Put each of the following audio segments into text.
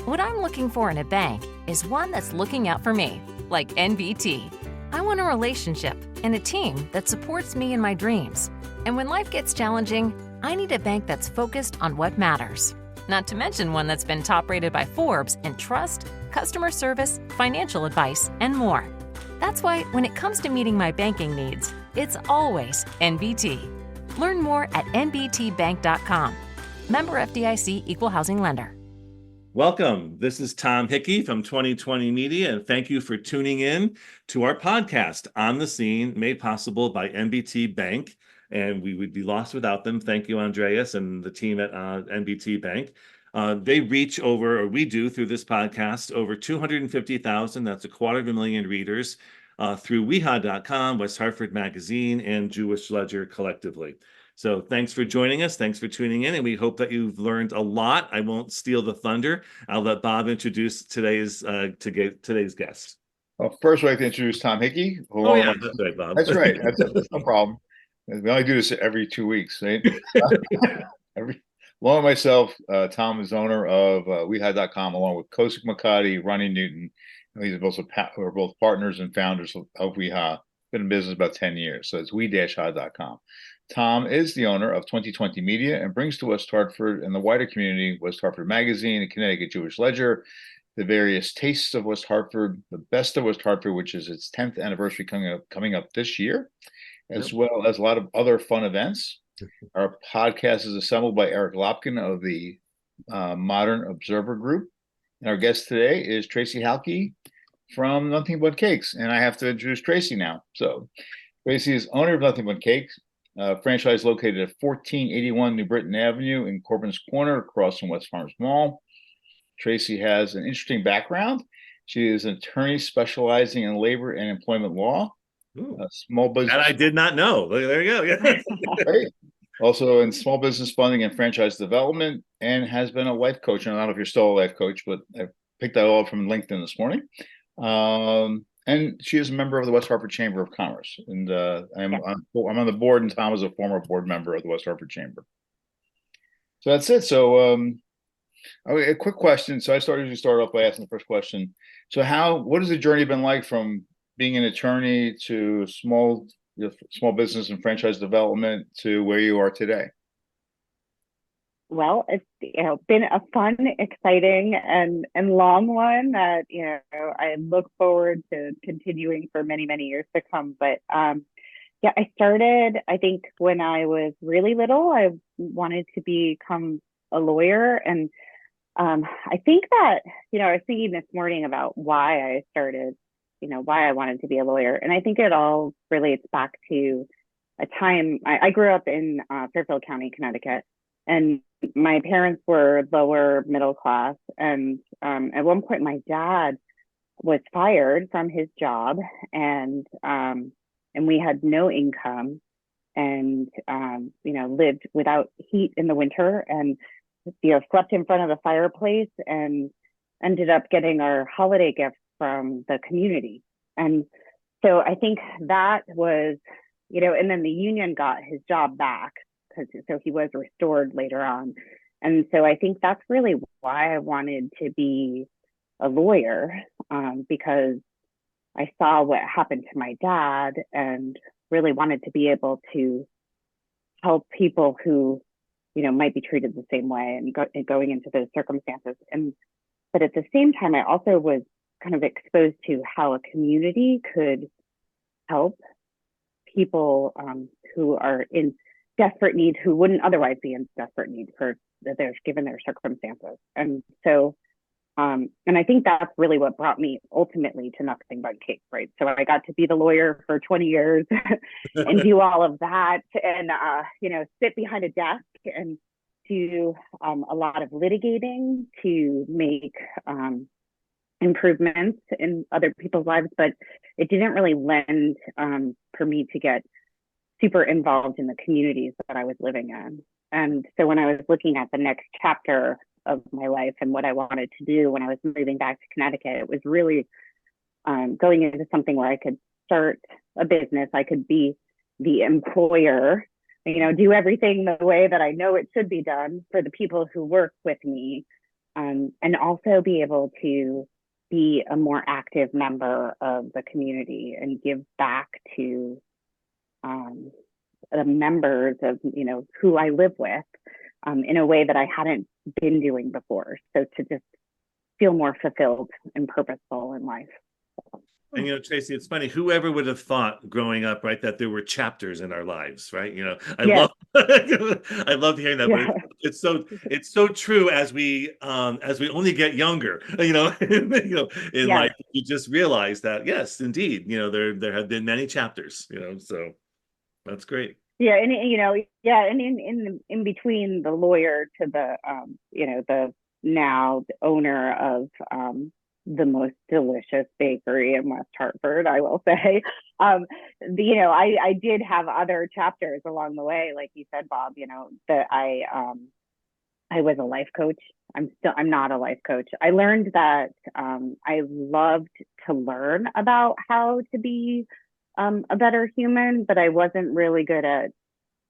What I'm looking for in a bank is one that's looking out for me, like NBT. I want a relationship and a team that supports me in my dreams. And when life gets challenging, I need a bank that's focused on what matters. Not to mention one that's been top rated by Forbes in trust, customer service, financial advice, and more. That's why when it comes to meeting my banking needs, it's always NBT. Learn more at nbtbank.com. Member FDIC Equal Housing Lender. Welcome. This is Tom Hickey from 2020 Media, and thank you for tuning in to our podcast, On the Scene, made possible by NBT Bank. And we would be lost without them. Thank you, Andreas, and the team at NBT Bank. They reach over, or we do through this podcast, over 250,000, that's 250,000 readers, through weha.com, West Hartford Magazine, and Jewish Ledger collectively. So thanks for joining us. Thanks for tuning in. And we hope that you've learned a lot. I won't steal the thunder. I'll let Bob introduce today's guest. Well, first, I'd like to introduce Tom Hickey. That's right, Bob. That's right. That's no problem. We only do this every 2 weeks, right? Along with myself, Tom is owner of weha.com, along with Kosik Makati, Ronnie Newton. These are both partners and founders of weha. Been in business about 10 years. So it's we-ha.com. Tom is the owner of 2020 Media and brings to West Hartford and the wider community West Hartford Magazine, the Connecticut Jewish Ledger, the various tastes of West Hartford, the best of West Hartford, which is its 10th anniversary coming up this year, as well as a lot of other fun events. Our podcast is assembled by Eric Lopkin of the Modern Observer Group. And our guest today is Tracy Halky from Nothing But Cakes. And I have to introduce Tracy now. So Tracy is owner of Nothing But Cakes, franchise located at 1481 New Britain Avenue in Corbin's Corner, across from West Farms Mall. Tracy has an interesting background. She is an attorney specializing in labor and employment law. Small business. And I did not know. There you go. Yeah. Right. Also in small business funding and franchise development, and has been a life coach. And I don't know if you're still a life coach, but I picked that all up from LinkedIn this morning. And she is a member of the West Hartford Chamber of Commerce. And I'm on the board, and Tom is a former board member of the West Hartford Chamber. So that's it. So a quick question. So I usually start off by asking the first question. So what has the journey been like from being an attorney to small business and franchise development to where you are today? Well, it's been a fun, exciting, and long one that I look forward to continuing for many, many years to come. But I started, I think, when I was really little. I wanted to become a lawyer, and I think that I was thinking this morning about why I started, why I wanted to be a lawyer, and I think it all relates back to a time I grew up in Fairfield County, Connecticut. And my parents were lower middle class. And at one point, my dad was fired from his job, and we had no income, and lived without heat in the winter, and slept in front of the fireplace, and ended up getting our holiday gifts from the community. And so I think that was, and then the union got his job back. So he was restored later on. And so I think that's really why I wanted to be a lawyer, because I saw what happened to my dad and really wanted to be able to help people who, might be treated the same way and going into those circumstances. But at the same time, I also was kind of exposed to how a community could help people who are in desperate need, who wouldn't otherwise be in desperate need given their circumstances. And so, and I think that's really what brought me ultimately to Nothing But Cakes, right? So I got to be the lawyer for 20 years and do all of that, and sit behind a desk and do a lot of litigating to make improvements in other people's lives, but it didn't really lend for me to get super involved in the communities that I was living in. And so when I was looking at the next chapter of my life and what I wanted to do when I was moving back to Connecticut, it was really going into something where I could start a business. I could be the employer, do everything the way that I know it should be done for the people who work with me, and also be able to be a more active member of the community and give back to the members of, who I live with, in a way that I hadn't been doing before. So to just feel more fulfilled and purposeful in life. And Tracy, it's funny. Whoever would have thought growing up, right, that there were chapters in our lives, right? I Yes. love, I love hearing that. Yeah. But it's so true as we only get younger. In Yes. life, you just realize that yes, indeed, there have been many chapters. So that's great. Yeah, and and in between the lawyer to the the now owner of the most delicious bakery in West Hartford, I will say. I did have other chapters along the way, like you said, Bob. That I was a life coach. I'm not a life coach. I learned that I loved to learn about how to be a better human, but I wasn't really good at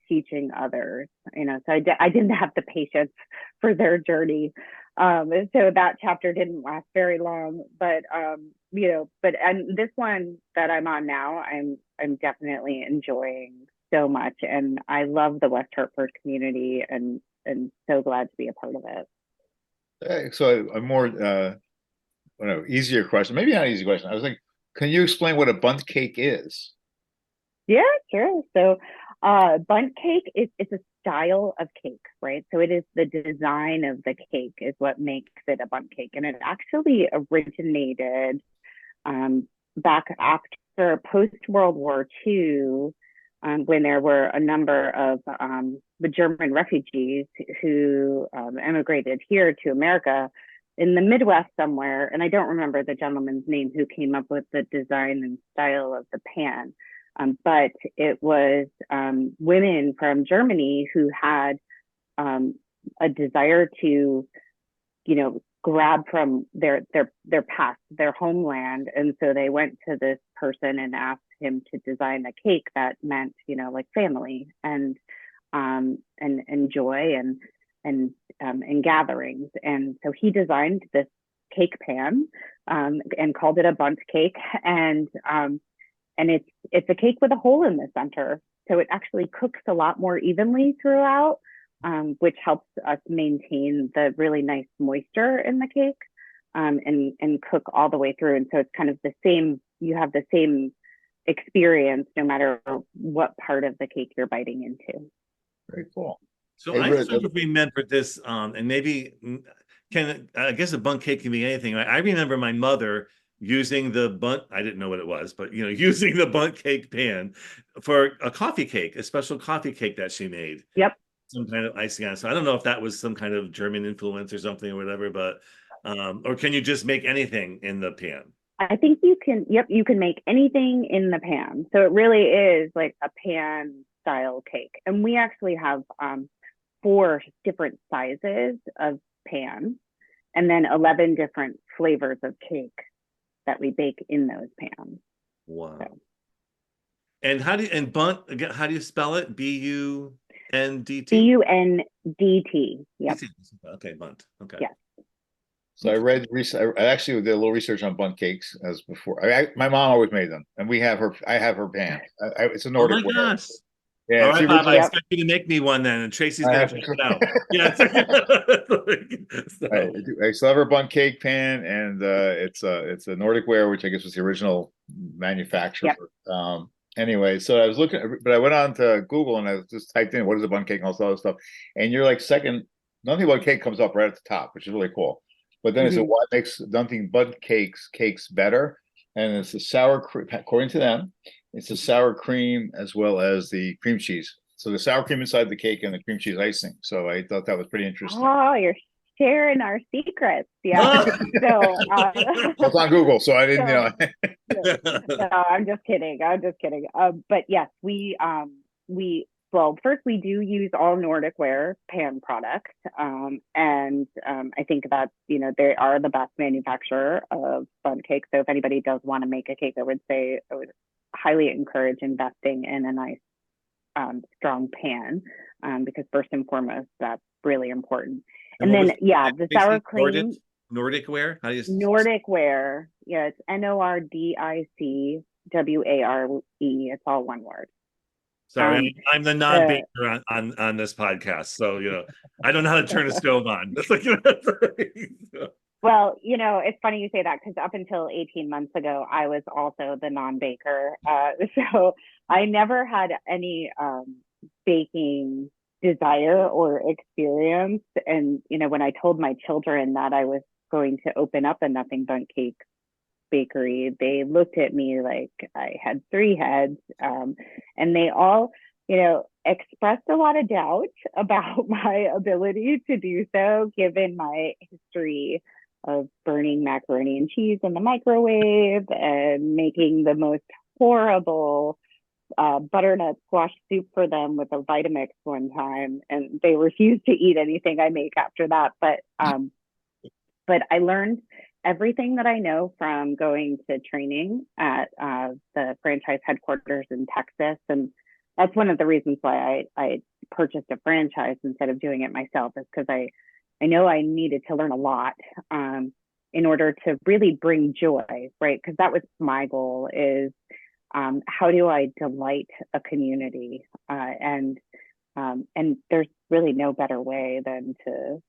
teaching others, so I didn't have the patience for their journey. And so that chapter didn't last very long, but and this one that I'm on now, I'm definitely enjoying so much. And I love the West Hartford community and so glad to be a part of it. So a more easier question, maybe not an easy question. I was like, can you explain what a bundt cake is? Yeah, sure. So bundt cake it's a style of cake, right? So it is the design of the cake is what makes it a bundt cake. And it actually originated back after post-World War II, when there were a number of the German refugees who emigrated here to America in the Midwest somewhere. And I don't remember the gentleman's name who came up with the design and style of the pan. But it was women from Germany who had a desire to, grab from their past, their homeland, and so they went to this person and asked him to design a cake that meant, like family and joy and gatherings. And so he designed this cake pan and called it a bundt cake, and it's a cake with a hole in the center, so it actually cooks a lot more evenly throughout, which helps us maintain the really nice moisture in the cake, and cook all the way through. And so it's kind of the same. You have the same experience no matter what part of the cake you're biting into. Very cool. So I sort of remember this, and maybe I guess a bundt cake can be anything. I remember my mother using the bundt, I didn't know what it was, but using the bundt cake pan for a coffee cake, a special coffee cake that she made. Yep. Some kind of icing on it. So I don't know if that was some kind of German influence or something or whatever, but or can you just make anything in the pan? I think you can. Yep, you can make anything in the pan. So it really is like a pan style cake. And we actually have 4 different sizes of pan, and then 11 different flavors of cake that we bake in those pans. Wow. So. And bundt, how do you spell it? B-U-N-D-T? B-U-N-D-T. Yep. Okay, bundt. Okay. Yes. So I actually did a little research on bundt cakes as before. My mom always made them, and I have her pan. It's a Nordic ware. Gosh. Yeah, all right, Bob, I expect you to make me one then, and Tracy's going to check it out. Yeah. I still have her bundt cake pan, and it's a Nordic ware, which I guess was the original manufacturer. Yep. Anyway, so I was looking, but I went on to Google and I just typed in what is a bundt cake and all this other stuff, and you're like nothing but cake comes up right at the top, which is really cool. But then it said what makes nothing but cakes better, and it's the sour cream, according to them. It's the sour cream as well as the cream cheese. So the sour cream inside the cake and the cream cheese icing. So I thought that was pretty interesting. Oh, you're sharing our secrets. Yeah. So it's on Google, so I didn't, No, I'm just kidding. But yes, first we do use all Nordic ware pan products. And I think that, they are the best manufacturer of bundt cake. So if anybody does want to make a cake, I would highly encourage investing in a nice strong pan, because first and foremost, that's really important. And then, yeah, the sour Nordic, cream, Nordic ware? How do you? Nordic ware. Yeah, it's NORDICWARE. It's all one word. Sorry, I'm the The non-baker on this podcast, so I don't know how to turn a stove on. Well, it's funny you say that because up until 18 months ago, I was also the non-baker. So I never had any baking desire or experience. And, when I told my children that I was going to open up a Nothing Bundt Cake bakery, they looked at me like I had three heads. And they all, expressed a lot of doubt about my ability to do so, given my history of burning macaroni and cheese in the microwave and making the most horrible butternut squash soup for them with a Vitamix one time, and they refused to eat anything I make after that. But I learned everything that I know from going to training at the franchise headquarters in Texas, and that's one of the reasons why I purchased a franchise instead of doing it myself, is because I know I needed to learn a lot in order to really bring joy, right? Because that was my goal, is how do I delight a community? And there's really no better way than to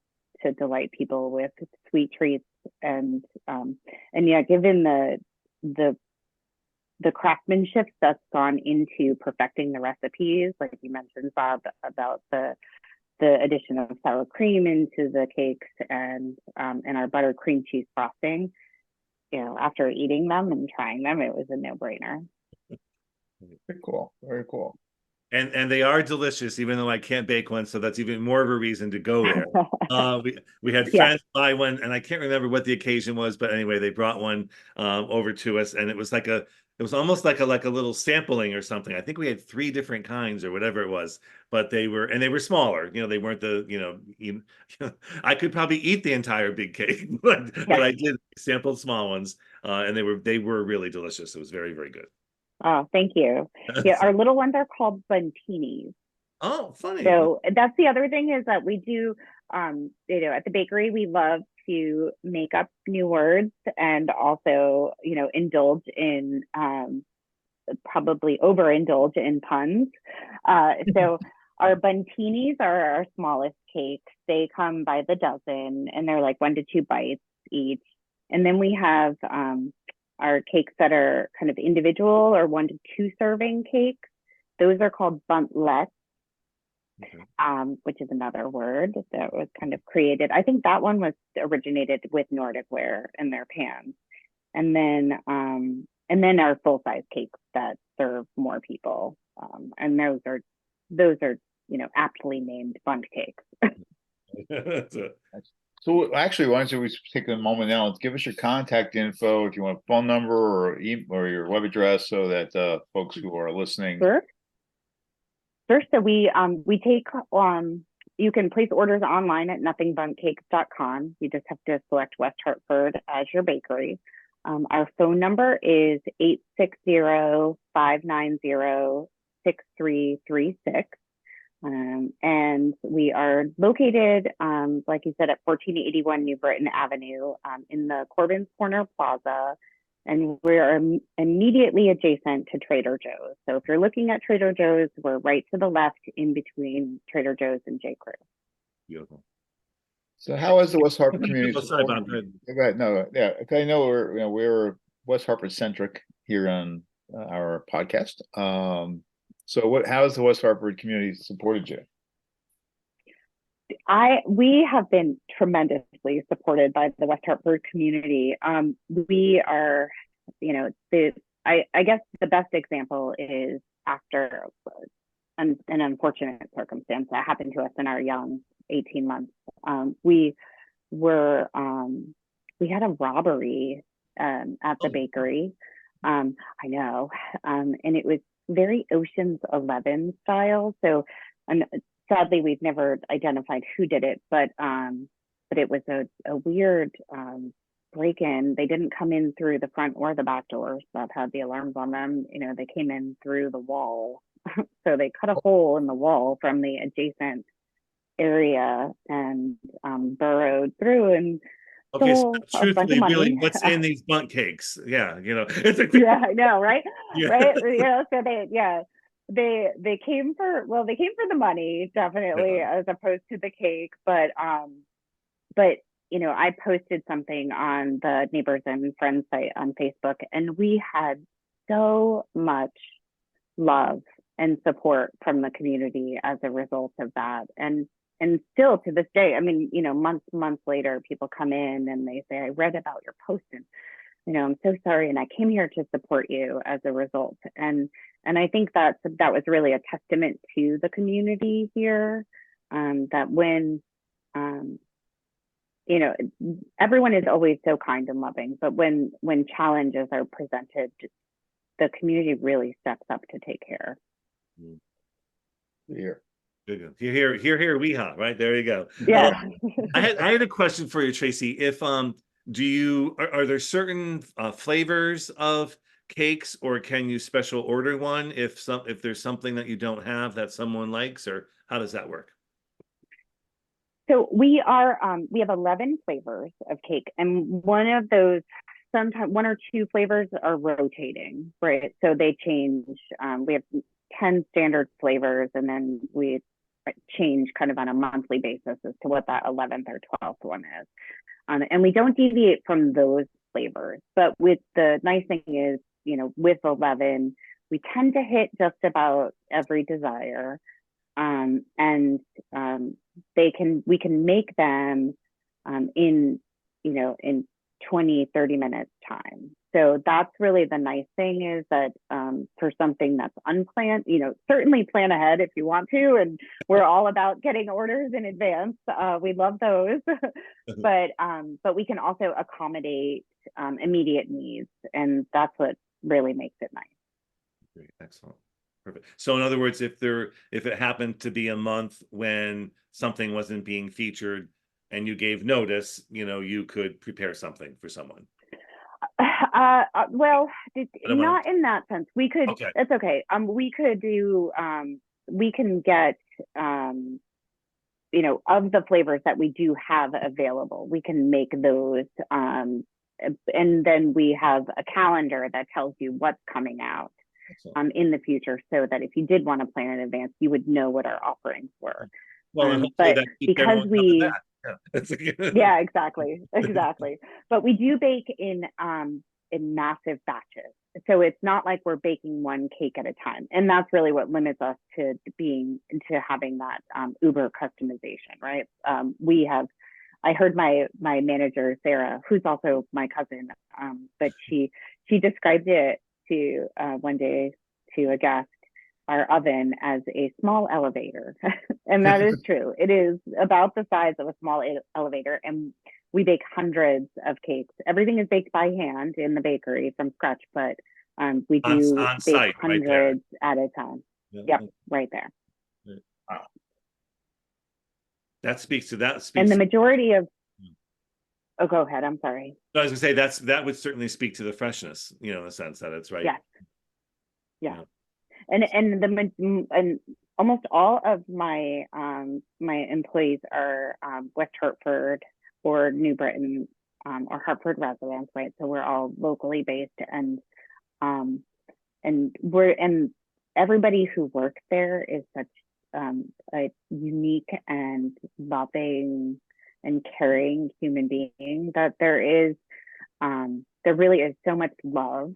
delight people with sweet treats. And yeah, given the craftsmanship that's gone into perfecting the recipes, like you mentioned, Bob, about the addition of sour cream into the cakes and our buttered cream cheese frosting, after eating them and trying them, it was a no-brainer. Very cool. Very cool. And they are delicious, even though I can't bake one, so that's even more of a reason to go there. We had friends buy one, and I can't remember what the occasion was, but anyway, they brought one over to us, and it was almost like a little sampling or something. I think we had 3 different kinds or whatever it was, but they were smaller. They weren't I could probably eat the entire big cake, but I did sample small ones, and they were really delicious. It was very, very good. Oh, thank you. Yeah, our little ones are called Bundtinis. Oh, funny. So that's the other thing, is that we do, at the bakery, we love to make up new words and also, indulge in, probably overindulge in puns. So our Bundtinis are our smallest cakes. They come by the dozen, and they're like 1 to 2 bites each. And then we have our cakes that are kind of individual or 1 to 2 serving cakes. Those are called Bundtlets, which is another word that was kind of created. I think that one was originated with Nordic ware in their pans. And then our full-size cakes that serve more people. And those are aptly named Bundt cakes. So actually, why don't we take a moment now and give us your contact info, if you want a phone number or your web address, so that folks who are listening. Sure. So we take you can place orders online at nothingbundtcakes.com. You just have to select West Hartford as your bakery. Our phone number is 860-590-6336. And we are located, like you said, at 1481 New Britain Avenue, in the Corbin's Corner Plaza. And we're immediately adjacent to Trader Joe's. So if you're looking at Trader Joe's, we're right to the left in between Trader Joe's and J. Crew. Beautiful. So how is the West Hartford community? Sorry, Bob. Go ahead. No, yeah. I know we're West Hartford centric here on our podcast. So how has the West Hartford community supported you? We have been tremendously supported by the West Hartford community. We are, I guess the best example is after an unfortunate circumstance that happened to us in our young 18 months. We had a robbery at the bakery. I know, and it was very Ocean's 11 style. So, sadly, we've never identified who did it, but it was a weird break-in. They didn't come in through the front or the back doors that had the alarms on them. They came in through the wall. So they cut a hole in the wall from the adjacent area and burrowed through and Okay, so stole a bunch of truthfully, really, money. what's in these Bundt cakes? Yeah, it's a, Yeah, I know, right? yeah. Right? So they came for, well, they came for the money, definitely, Yeah. as opposed to the cake. But I posted something on the Neighbors and Friends site on Facebook, and we had so much love and support from the community as a result of that. And still to this day, I mean, months later, people come in and they say, I read about your post, and I'm so sorry, and I came here to support you as a result. And I think that was really a testament to the community here, that when everyone is always so kind and loving, but when challenges are presented, the community really steps up to take care. Here. Here, weehaw, right? There you go. Yeah. I had a question for you, Tracy. If are there certain flavors of cakes, or can you special order one if there's something that you don't have that someone likes, or how does that work? So we have 11 flavors of cake, and one of those, sometimes one or two flavors are rotating, right? So they change. We have 10 standard flavors, and then we change kind of on a monthly basis as to what that 11th or 12th one is. And we don't deviate from those flavors. But with the nice thing is, with 11, we tend to hit just about every desire. And we can make them in 20-30 minutes time. So that's really the nice thing, is that for something that's unplanned, certainly plan ahead if you want to, and we're all about getting orders in advance. We love those. But we can also accommodate immediate needs, and that's what really makes it nice. Great, excellent. Perfect. So in other words, if it happened to be a month when something wasn't being featured and you gave notice, you could prepare something for someone. Well, not in that sense. We could. Okay. It's okay. We could do. We can get. Of the flavors that we do have available, we can make those. And then we have a calendar that tells you what's coming out in the future, so that if you did want to plan in advance, you would know what our offerings were. Well, but because we, yeah, exactly. But we do bake in massive batches, so it's not like we're baking one cake at a time, and that's really what limits us to having that uber customization, right? I heard my manager Sarah, who's also my cousin, but she described it to one day to a guest, our oven, as a small elevator. And that is true. It is about the size of a small elevator, and we bake hundreds of cakes. Everything is baked by hand in the bakery from scratch, but we do on bake site, hundreds at a time. Yep, right there. Wow. That speaks to And the majority of Oh, go ahead. I'm sorry. I was gonna say that would certainly speak to the freshness, in the sense that it's right. Yes. Yeah. And almost all of my my employees are West Hartford or New Britain or Hartford residents, right? So we're all locally based, and everybody who works there is such a unique and loving and caring human being, that there really is so much love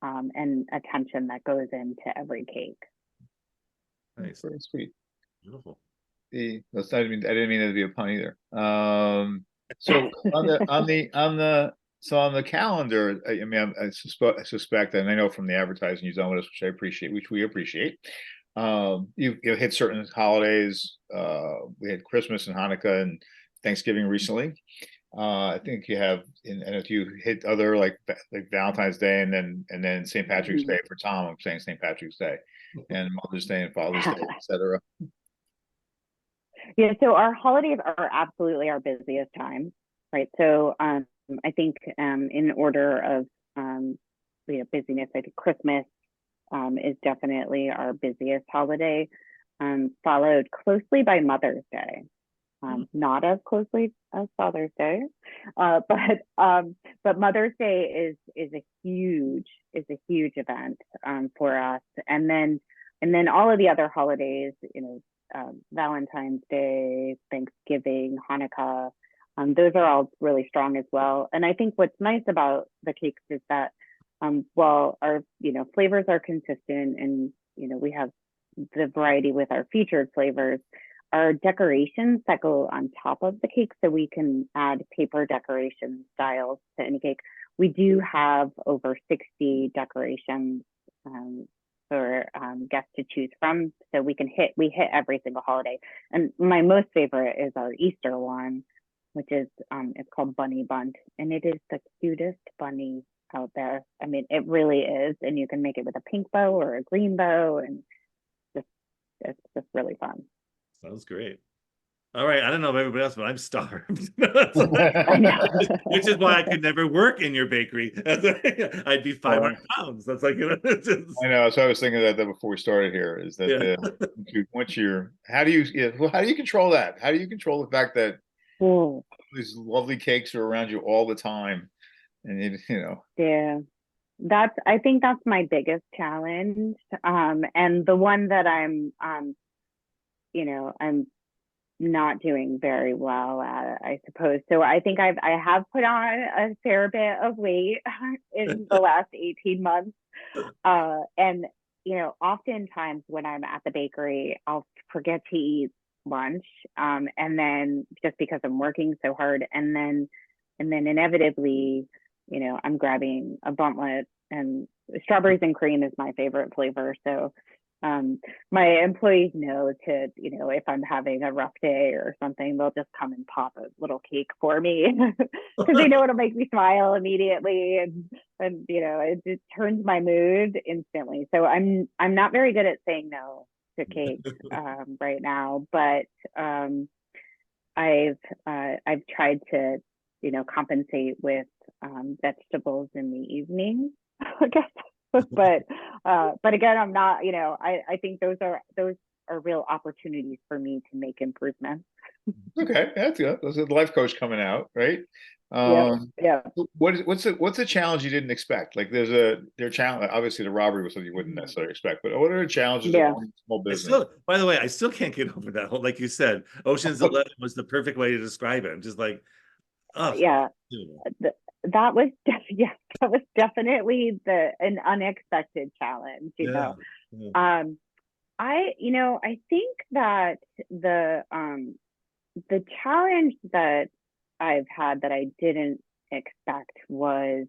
and attention that goes into every cake. Nice, very sweet. Beautiful. I didn't mean that to be a pun either. So on the calendar, I suspect, and I know from the advertising you've done with us, which we appreciate. You hit certain holidays. We had Christmas and Hanukkah and Thanksgiving recently. I think you have, and if you hit other like Valentine's Day and then St. Patrick's Day for Tom, I'm saying St. Patrick's Day, and Mother's Day and Father's Day, etc. Yeah, so our holidays are absolutely our busiest time, right? So I think in order of busyness, I think Christmas is definitely our busiest holiday. followed closely by Mother's Day. Not as closely as Father's Day, but Mother's Day is a huge event for us, and then all of the other holidays, Valentine's Day, Thanksgiving, Hanukkah, those are all really strong as well. And I think what's nice about the cakes is that while our flavors are consistent, and we have the variety with our featured flavors, our decorations that go on top of the cake, so we can add paper decoration styles to any cake. We do have over 60 decorations for guests to choose from, so we hit every single holiday. And my most favorite is our Easter one, which is it's called Bunny Bundt, and it is the cutest bunny out there. I mean, it really is, and you can make it with a pink bow or a green bow, and it's just really fun. Sounds great. All right. I don't know about everybody else, but I'm starved. I know. Which is why I could never work in your bakery. I'd be 500 pounds. That's like, I know. So I was thinking that before we started here, is that once you're, how do you control that? How do you control the fact that these lovely cakes are around you all the time? And yeah, I think that's my biggest challenge. And the one that I'm not doing very well at, I suppose. So I think I have put on a fair bit of weight in the last 18 months. And oftentimes when I'm at the bakery, I'll forget to eat lunch. And then just because I'm working so hard, and then inevitably, I'm grabbing a Bundt, and strawberries and cream is my favorite flavor. So my employees know to, if I'm having a rough day or something, they'll just come and pop a little cake for me because they know it'll make me smile immediately, and it turns my mood instantly. So I'm not very good at saying no to cake right now, but I've tried to compensate with vegetables in the evening, I guess. but again, I'm not, I think those are real opportunities for me to make improvements. Okay, that's good. There's a life coach coming out, right? Yeah. What's the challenge you didn't expect? Like their challenge, obviously the robbery was something you wouldn't necessarily expect, but what are the challenges of owning a small business? By the way, I still can't get over that whole, like you said, Ocean's 11 was the perfect way to describe it. I'm just like, yeah. That was definitely an unexpected challenge, I think that the challenge that I've had that I didn't expect was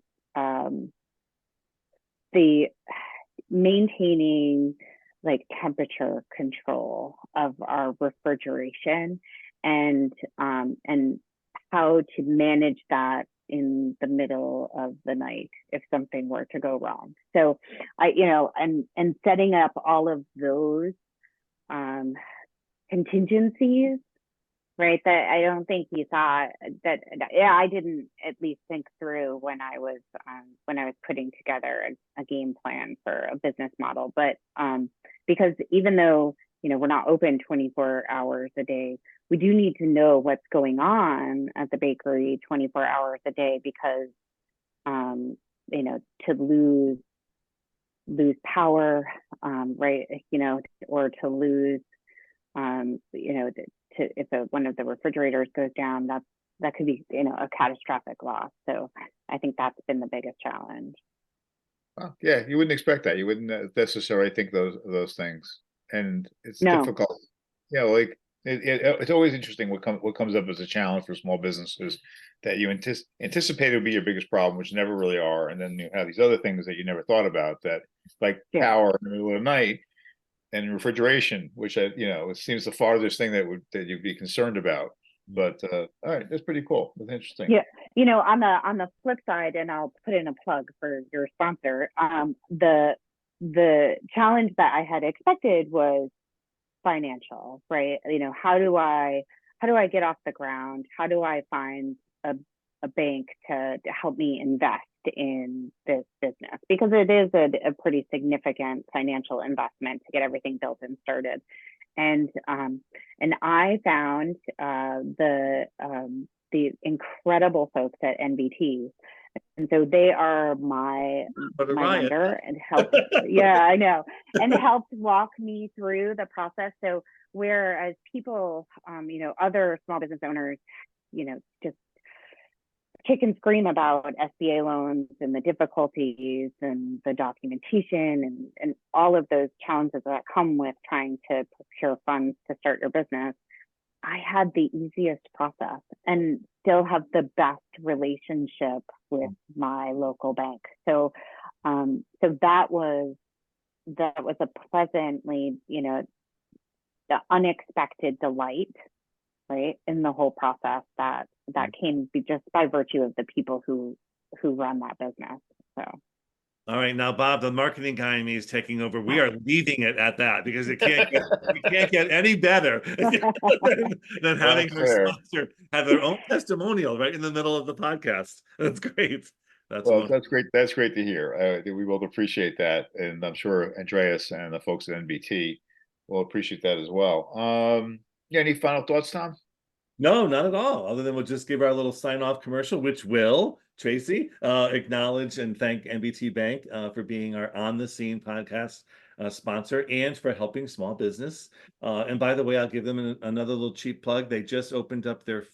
the maintaining like temperature control of our refrigeration, and how to manage that in the middle of the night if something were to go wrong. So and setting up all of those contingencies, right, that I don't think you thought that I didn't at least think through when I was putting together a game plan for a business model. But because even though we're not open 24 hours a day, we do need to know what's going on at the bakery 24 hours a day, because to lose power, right, or to lose if one of the refrigerators goes down, that could be a catastrophic loss. So I think that's been the biggest challenge. Well, yeah, you wouldn't expect that. You wouldn't necessarily think those things, and it's difficult. Like it's always interesting what comes up as a challenge for small businesses that you anticipate would be your biggest problem, which never really are, and then you have these other things that you never thought about, that like power in the middle of the night and refrigeration, which it seems the farthest thing that you'd be concerned about. But all right, that's pretty cool. That's interesting. Yeah, on the flip side, and I'll put in a plug for your sponsor. The challenge that I had expected was financial, right? How do I get off the ground? How do I find a a bank to help me invest in this business, because it is a pretty significant financial investment to get everything built and started. And I found the incredible folks at NBT. And so they are my lender and helped. Yeah, I know, and helped walk me through the process. So whereas people, other small business owners, just kick and scream about SBA loans and the difficulties and the documentation and all of those challenges that come with trying to procure funds to start your business, I had the easiest process and still have the best relationship with my local bank. So that was a pleasantly, the unexpected delight, right, in the whole process that came just by virtue of the people who run that business. So. All right, now Bob, the marketing guy in me is taking over. We are leaving it at that because it can't get any better than having our sponsor have their own testimonial right in the middle of the podcast. That's great. That's great. That's great to hear. We will appreciate that, and I'm sure Andreas and the folks at NBT will appreciate that as well. Any final thoughts, Tom? No, not at all. Other than we'll just give our little sign-off commercial, which will, Tracy, acknowledge and thank NBT Bank for being our On the Scene podcast sponsor and for helping small business. And by the way, I'll give them another little cheap plug. They just opened up their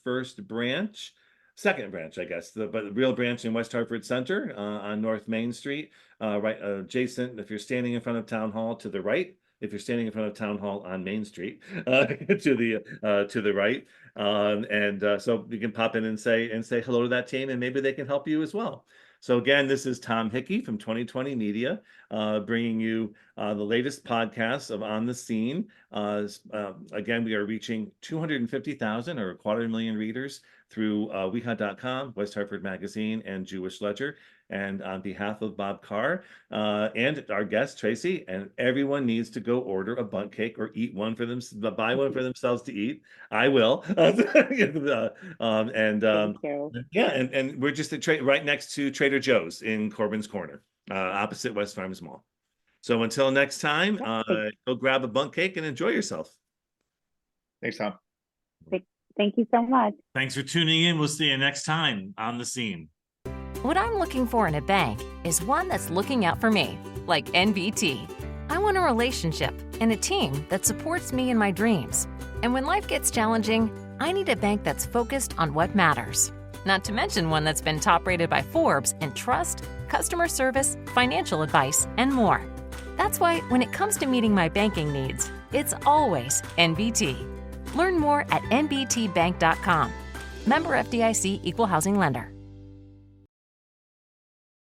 second branch, I guess, but the real branch in West Hartford Center on North Main Street, right adjacent. If you're standing in front of Town Hall, to the right. If you're standing in front of Town Hall on Main Street, to the right, so you can pop in and say hello to that team, and maybe they can help you as well. So again, this is Tom Hickey from 2020 Media, bringing you the latest podcast of On the Scene. Again, we are reaching 250,000 or 250,000 readers through weha.com, West Hartford Magazine, and Jewish Ledger. And on behalf of Bob Carr and our guest, Tracy, and everyone needs to go order a Bundt cake or eat one for them, buy one for themselves to eat. I will. Thank you. And we're just right next to Trader Joe's in Corbin's Corner, opposite West Farms Mall. So until next time, go grab a Bundt cake and enjoy yourself. Thanks, Tom. Thank you so much. Thanks for tuning in. We'll see you next time on The Scene. What I'm looking for in a bank is one that's looking out for me, like NBT. I want a relationship and a team that supports me in my dreams. And when life gets challenging, I need a bank that's focused on what matters. Not to mention one that's been top rated by Forbes in trust, customer service, financial advice, and more. That's why when it comes to meeting my banking needs, it's always NBT. Learn more at nbtbank.com. Member FDIC, Equal Housing Lender.